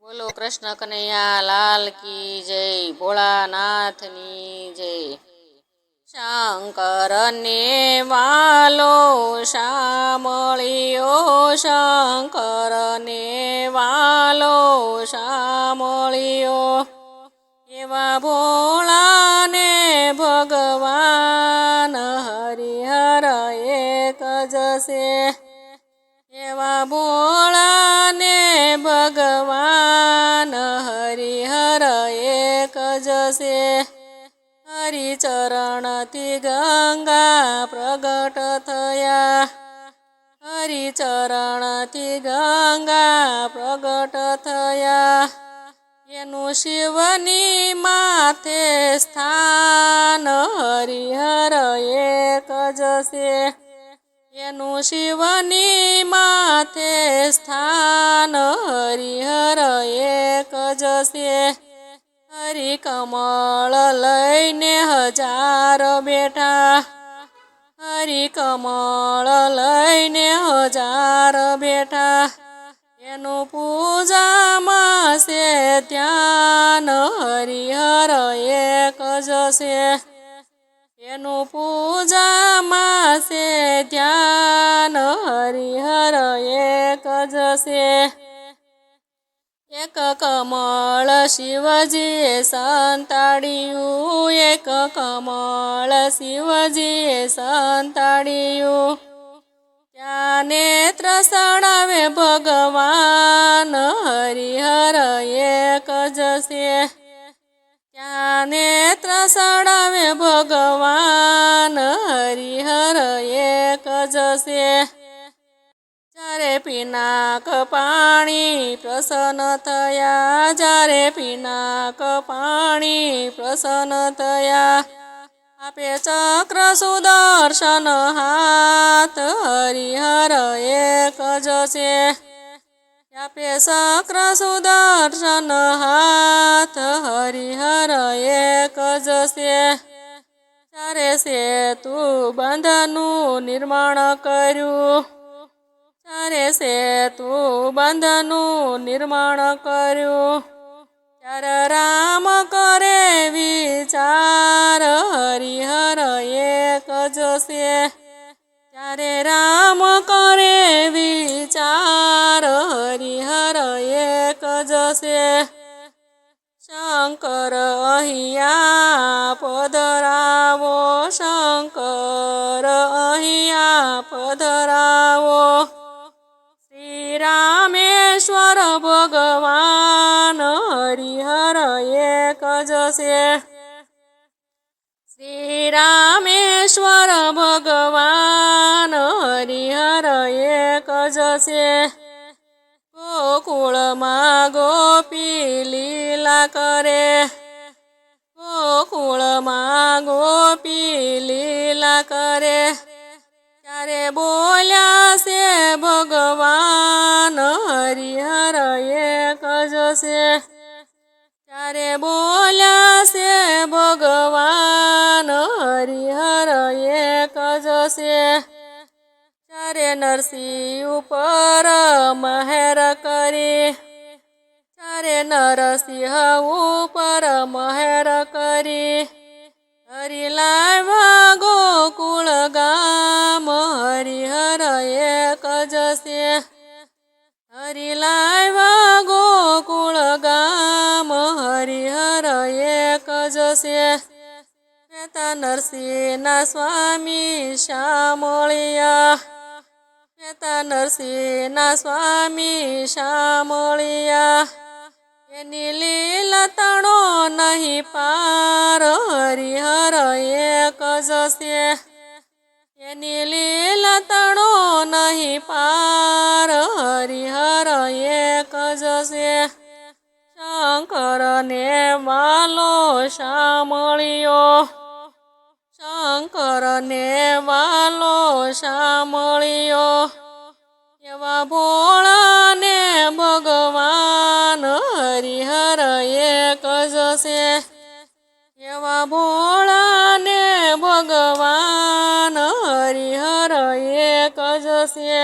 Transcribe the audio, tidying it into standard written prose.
બોલો કૃષ્ણ કનૈયા લાલ કી જય, ભોળાનાથની જય। શંકર ને વાલો શામળિયો, શંકર ને વાલો શામળિયો, એવા ભોળાને ભગવાન હરિહર એક જ છે। એવા ભોળાને ભગવાન હરિહર એક જ છે। હરિચરણથી ગંગા પ્રગટ થયા, હરિચરણથી ગંગા પ્રગટ થયા, એનું શિવની માથે સ્થાન હરિહર એક જ છે। એનું શિવની માથે સ્થાન હરિહર એક જ છે। હરિકમળ લઈને હજાર બેઠા, હરિકમળ લઈને હજાર બેઠા, એનું પૂજામાં છે ધ્યાન હરિહર એક જ છે। એનું પૂજામાં છે ધ્યાન હરિહર એક જ છે। એક કમળ શિવજીએ સંતાડ્યું, એક કમળ શિવજીએ સંતાડ્યું, ત્યાં નેત્ર સડાવે ભગવાન હરિહર એક જ છે। ત્યાં નેત્ર સડાવે ભગવાન હરિહર એક જ છે। જ્યારે પિનાક પાણી પ્રસન્ન થયા, જ્યારે પિનાક પાણી પ્રસન્ન થયા, આપે ચક્ર સુદર્શન હાથ હરિહર એક જ છે। આપે ચક્ર સુદર્શન હાથ હરિહર એક જ છે। ચારે સેતુ બંધનું નિર્માણ કર્યું, ચારે સેતુ બંધનું નિર્માણ કર્યું, ત્યારે રામ કરે વિચાર હરિહર એક જ છે। ત્યારે રામ કરે વિચાર હરિહર એક જ છે। શંકર અહીંયા પધરાવો, શંકર અહીંયા પધરાવો, શ્રી રામેશ્વર ભગવાન હરિહર એક જ છે। શ્રી રામેશ્વર ભગવાન હરિહર એક જ છે। ગોકુળમાં ગોપી લીલા કરે, ગોકુળમાં ગોપી લીલા કરે, ત્યારે બોલ્યા છે ભગવાન હરિહર એક જ છે। ત્યારે બોલ્યા છે ભગવાન હરિહર એક જ છે। ત્યારે નરસિંહ ઉપર મહેર કરી, ત્યારે નરસિંહ ઉપર મહેર કરી, હરિ લાવ્યા ગોકુળ ગામ હરિહર એક જ છે। હરિ લાવ્યા ગોકુળ ગામ હરિહર એક જ છે। મહેતા નરસિંહના સ્વામી શામળિયા, મહેતા નરસિંહના સ્વામી શામળિયા, એની લીલતણો નહીં પાર હરિહર એક જ છે। એની લીલતણો નહીં પાર હરિહર એક જ છે। શંકર ને વાલો શામળિયો, શંકર ને વાલો શામળિયો, એવા ભોળાને ભગવાન હરિહર એક જ છે। એવા ભોળાને ભગવાન હરિહર એક જ છે।